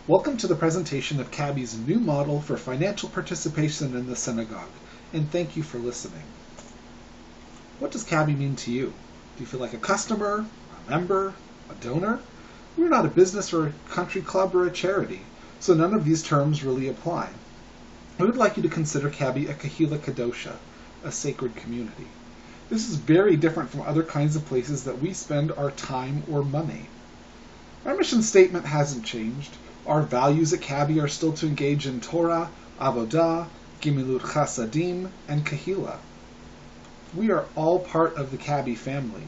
Welcome to the presentation of CABI's new model for financial participation in the synagogue, and thank you for listening. What does CABI mean to you? Do you feel like a customer, a member, a donor? We're not a business or a country club or a charity, so none of these terms really apply. I would like you to consider CABI a kahila kadosha, a sacred community. This is very different from other kinds of places that we spend our time or money. Our mission statement hasn't changed. Our values at CABI are still to engage in Torah, Avodah, Gimilut Chasadim, and Kahila. We are all part of the CABI family.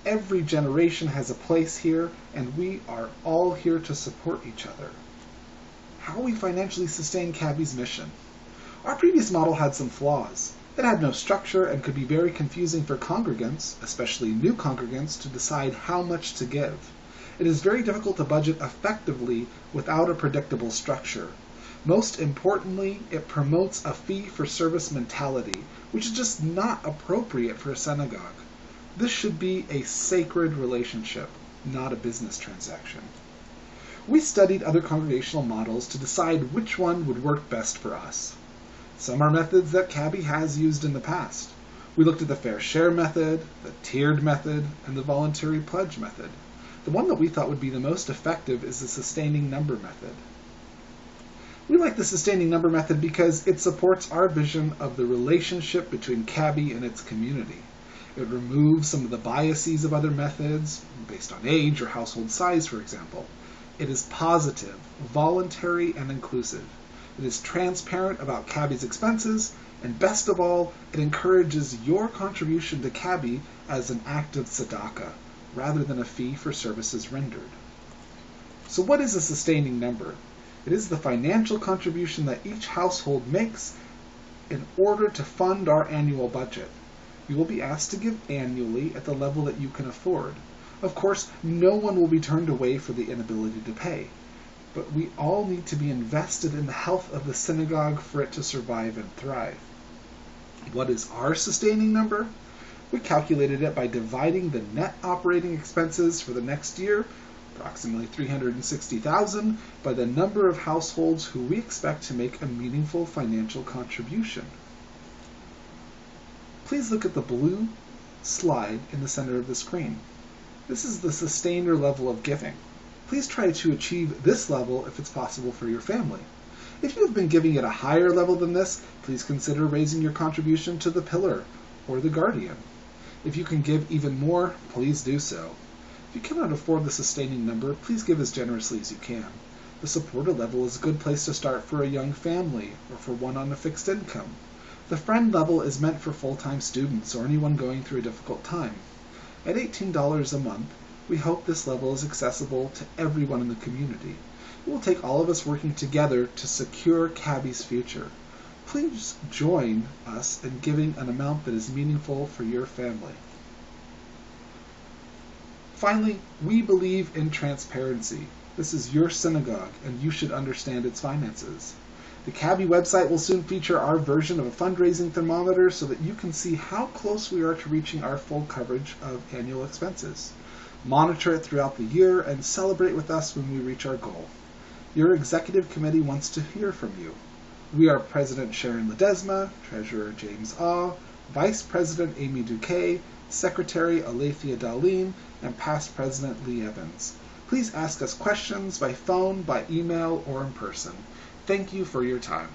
Every generation has a place here, and we are all here to support each other. How we financially sustain CABI's mission? Our previous model had some flaws. It had no structure and could be very confusing for congregants, especially new congregants, to decide how much to give. It is very difficult to budget effectively without a predictable structure. Most importantly, it promotes a fee-for-service mentality, which is just not appropriate for a synagogue. This should be a sacred relationship, not a business transaction. We studied other congregational models to decide which one would work best for us. Some are methods that CABI has used in the past. We looked at the fair share method, the tiered method, and the voluntary pledge method. The one that we thought would be the most effective is the sustaining number method. We like the sustaining number method because it supports our vision of the relationship between CABI and its community. It removes some of the biases of other methods, based on age or household size, for example. It is positive, voluntary, and inclusive. It is transparent about CABI's expenses, and best of all, it encourages your contribution to CABI as an act of tzedakah, rather than a fee for services rendered. So what is a sustaining number? It is the financial contribution that each household makes in order to fund our annual budget. You will be asked to give annually at the level that you can afford. Of course, no one will be turned away for the inability to pay, but we all need to be invested in the health of the synagogue for it to survive and thrive. What is our sustaining number? We calculated it by dividing the net operating expenses for the next year, approximately $360,000, by the number of households who we expect to make a meaningful financial contribution. Please look at the blue slide in the center of the screen. This is the sustainer level of giving. Please try to achieve this level if it's possible for your family. If you have been giving at a higher level than this, please consider raising your contribution to the pillar or the guardian. If you can give even more, please do so. If you cannot afford the sustaining number, please give as generously as you can. The supported level is a good place to start for a young family or for one on a fixed income. The friend level is meant for full-time students or anyone going through a difficult time. At $18 a month, we hope this level is accessible to everyone in the community. It will take all of us working together to secure CABI's future. Please join us in giving an amount that is meaningful for your family. Finally, we believe in transparency. This is your synagogue, and you should understand its finances. The CABI website will soon feature our version of a fundraising thermometer so that you can see how close we are to reaching our full coverage of annual expenses. Monitor it throughout the year and celebrate with us when we reach our goal. Your executive committee wants to hear from you. We are President Sharon Ledesma, Treasurer James Ah, Vice President Amy Duque, Secretary Alethea Darlene, and Past President Lee Evans. Please ask us questions by phone, by email, or in person. Thank you for your time.